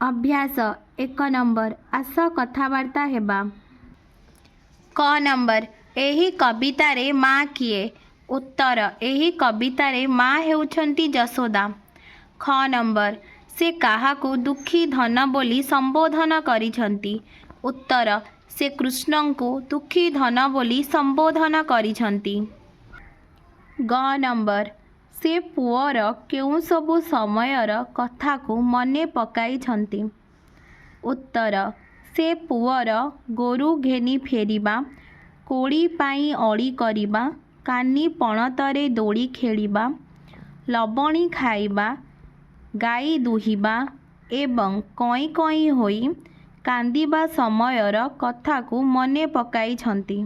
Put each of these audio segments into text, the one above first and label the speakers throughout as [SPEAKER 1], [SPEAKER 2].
[SPEAKER 1] अभ्यास 1 नंबर आस कथबार्ता हेबा। क नंबर एही कवितारे माँ किए? उत्तर एही कवितारे माँ हेउछंती जशोदा। ख नंबर से काहाकू दुखी धन बोली संबोधन करिछंती? उत्तर से कृष्णंकु दुखी धन बोली संबोधन करिछंती। ग नंबर से पुअर केउ सबु समयर कथाकू मने पकाइछंती? उत्तर से पुअर गोरु घेनी फेरिबा, कोड़ी पाई अड़ी करिबा, कानी पणतरे दोड़ी खेलिबा, लबणी खाइबा, गाई दुहिबा एवं कई कई होई कांदिबा समयर कथाकू मने पकाइछंती।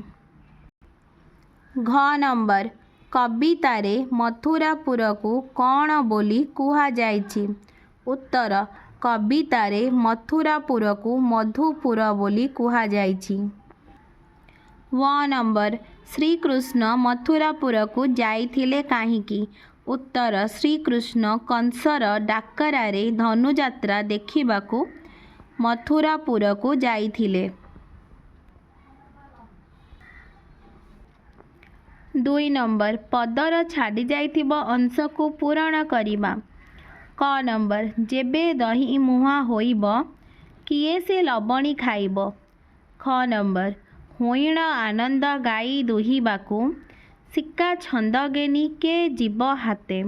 [SPEAKER 1] घ नंबर कवितारे मथुरापुरकू कौन बोली कुहा जाइछि? उत्तर कवितारे मथुरापुरकू मधुपुर बोली कुहा जाइछि। व नंबर श्रीकृष्ण मथुरापुरकू जाइथिले काहिकी? उत्तर श्रीकृष्ण कंसर डाकरारे धनुजात्रा देखिबाकू मथुरापुरकू जाइथिले। 2 नंबर पदर छाड़ी जाइथिबो अंशकू पूरण करिबा। क नंबर जेबे दही मुहा होइब किए से लबणी खाइब? ख नंबर होइण आनंद गाई दुहिबाकू सिक्का छंदगेनी के जीव हाते?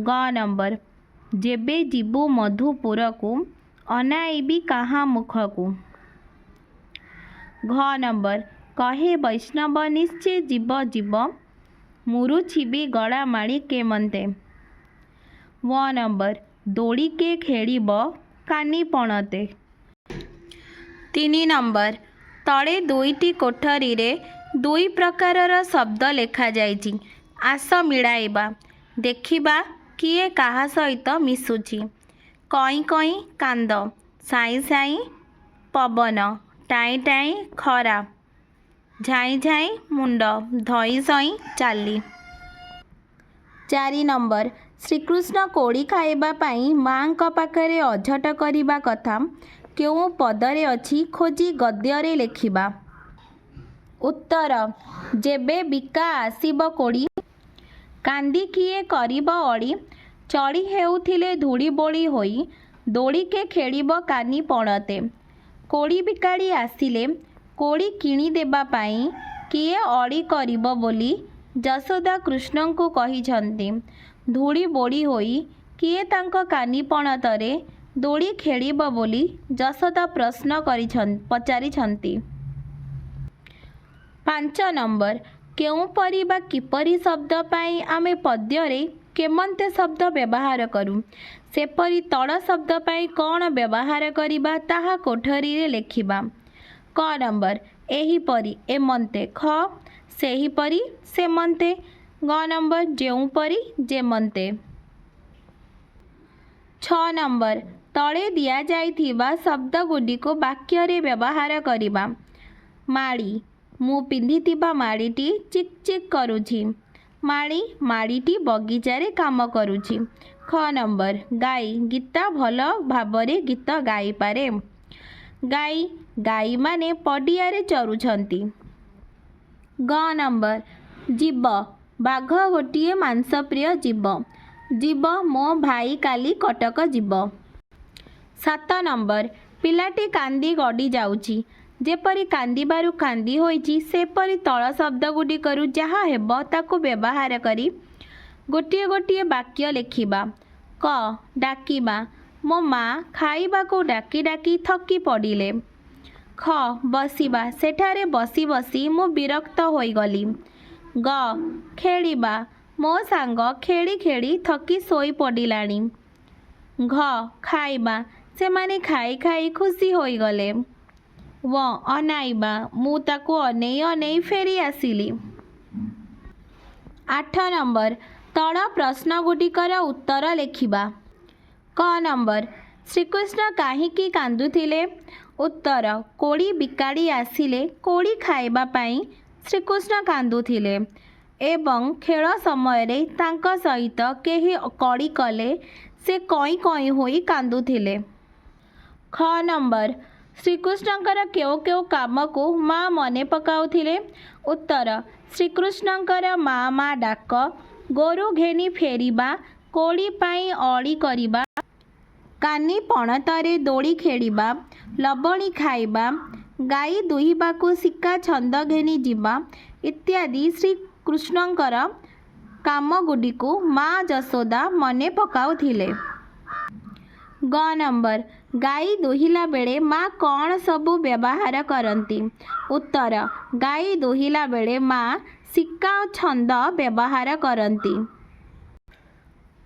[SPEAKER 1] ग नंबर जेबे जीवु मधुपुरकू अनाइबी कहा मुखकू? घ नंबर कहे वैष्णव निश्चय जीव जीव मुरुछिबी गड़ा माड़ी केमंते? व नंबर दोड़ी के खेलिब कानी पणते? 3 नंबर तले दुईटी कोठरी रे दुई प्रकारर शब्द लेखा जाइछि। आस मिलाइबा देखिबा किए काहा सहित मिसुछि। कई कई कांद, साई साई पवन, टाई टाई खरा, झाई झाई मुंड, धई सई चाली। 4 नंबर श्रीकृष्ण कोड़ी खाइबा पाई माँ का पाखरे अझट करिबा कथा केउ पदरे अछि खोजी गद्ୟରେ लेखिबा? उत्तर जेबे बिका आसीब कोड़ी कांदी किए करिब अड़ी, चढ़ी हेउथिले धूड़ी बोली होई दोड़ी के खेलिब कानी पणते? कोड़ी बिकाड़ी आसिले कोड़ी किणी देबा पाई किए अड़ी करिब बोली जशोदा कृष्णंकु कहिछंती? धूड़ी बोड़ी होई किए तांको कानी पणतरे दोड़ी खेलिब बोली जशोदा प्रश्न पचारिछंती? 5 नंबर केउ परी बा किपरी शब्द पाई आमे पद्यरे केमंते शब्द व्यवहार करूँ? सेपरी तड़ शब्द पाई कौन व्यवहार करिबा ताहा कोठरी रे लेखिबा? क नंबर एही परी एमंते, ख सेही परी सेमंते, ग नंबर जेउ परी जेमंते। 6 नंबर तले दिया जाइथिबा शब्द गुडी को वाक्य रे व्यवहार करिबा। माड़ी मु पिंधिथिबा माड़ीटी चिक चिक करुछि। माड़ी माड़ीटी बगीचारे काम करुछि। ख नंबर गाई गीता भल भाबरे गीत गाई पारे। गाई गाई माने पडियारे चरुछंती। ग नंबर जीव बाघ गोटिए मांसप्रिय जीव। जीव मो भाई काली कटक जीव। 7 नंबर पिलाटी कांदी गड़ी जाउछि। जेपरी कांदिबारु कांदी होइछि सेपरी तळ शब्द गुडी करू जहा हेबो ताकू व्यवहार करी गोटिए गोटिए वाक्य लेखिबा। क डाकिबा मो माँ खाइबा को डाकी डाकी थकी पड़िले। ख बसिबा सेठारे बसी बसी मु विरक्त होई गली। ग खेलिबा मो सांग खेली खेली थकी सोई पड़िलाणी। घ खाइबा से माने खाई खाई खुशी होई गले। व अनाइबा मु ताको अनेई अनेई फेरी आसिली। 8 नंबर तळ प्रश्न गुडिकर उत्तर लेखिबा। क नंबर श्रीकृष्ण काहिकी कांदुथिले? उत्तर कोड़ी बिकाड़ी आसिले कोड़ी खाइबा पाई श्रीकृष्ण कांदुथिले एवं खेल समय रे तांका सहित केही कड़ी कले से कई कई होई कांदुथिले। ख नंबर श्रीकृष्णଙ୍କର କେଉଁ କେଉଁ କାମକୁ ମା ମନେ ପକାଉଥିଲେ? ଉତ୍ତର ଶ୍ରୀକୃଷ୍ଣଙ୍କର ମା ମା ଡାକ, ଗୋରୁ ଘେନି ଫେରିବା, କୋଳି ପାଇଁ ଅଳି କରିବା, କାନି ପଣତରେ ଦୋଳି ଖେଳିବା, ଲବଣୀ ଖାଇବା, ଗାଈ ଦୁହିବାକୁ ଶିକା ଛନ୍ଦ ଘେନି ଯିବା ଇତ୍ୟାଦି ଶ୍ରୀକୃଷ୍ଣଙ୍କର କାମଗୁଡ଼ିକୁ ମା ଯଶୋଦା ମନେ ପକାଉଥିଲେ। ଗ ନମ୍ବର ଗାଈ ଦୁହିଲା ବେଳେ ମା କ'ଣ ସବୁ ବ୍ୟବହାର କରନ୍ତି? ଉତ୍ତର ଗାଈ ଦୁହିଲା ବେଳେ ମା ଶିକା ଛନ୍ଦ ବ୍ୟବହାର କରନ୍ତି।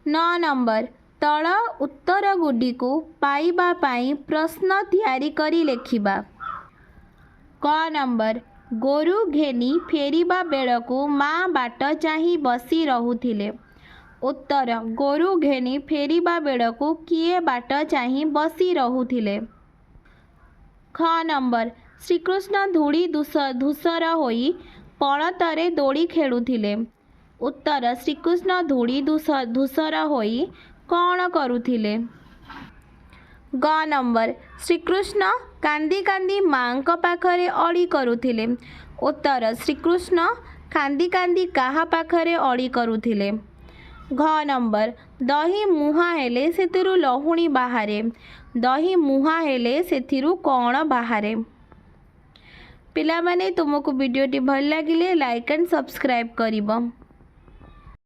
[SPEAKER 1] 9 ନମ୍ବର ତଳ ଉତ୍ତରଗୁଡ଼ିକୁ ପାଇବା ପାଇଁ ପ୍ରଶ୍ନ ତିଆରି କରି ଲେଖିବା। କ ନମ୍ବର ଗୋରୁ ଘେନି ଫେରିବା ବେଳକୁ ମା ବାଟ ଚାହିଁ ବସି ରହୁଥିଲେ। ଉତ୍ତର ଗୋରୁ ଘେନି ଫେରିବା ବେଳକୁ କିଏ ବାଟ ଚାହିଁ ବସି ରହୁଥିଲେ? ଖ ନମ୍ବର ଶ୍ରୀକୃଷ୍ଣ ଧୂଳି ଧୂସର ହୋଇ ପଣତରେ ଦୋଳି ଖେଳୁଥିଲେ। ଉତ୍ତର ଶ୍ରୀକୃଷ୍ଣ ଧୂଳି ଧୂସର ହୋଇ କ'ଣ କରୁଥିଲେ? ଗ ନମ୍ବର ଶ୍ରୀକୃଷ୍ଣ କାନ୍ଦି କାନ୍ଦି ମାଙ୍କ ପାଖରେ ଅଳି କରୁଥିଲେ। ଉତ୍ତର ଶ୍ରୀକୃଷ୍ଣ କାନ୍ଦି କାନ୍ଦି କାହା ପାଖରେ ଅଳି କରୁଥିଲେ? ଘ ନମ୍ବର ଦହି ମୁହାଁ ହେଲେ ସେଥିରୁ ଲହୁଣୀ ବାହାରେ, ଦହି ମୁହାଁ ହେଲେ ସେଥିରୁ କ'ଣ ବାହାରେ? ପିଲାମାନେ ତୁମକୁ ଭିଡ଼ିଓଟି ଭଲ ଲାଗିଲେ ଲାଇକ୍ ଆଣ୍ଡ ସବସ୍କ୍ରାଇବ୍ କରିବ।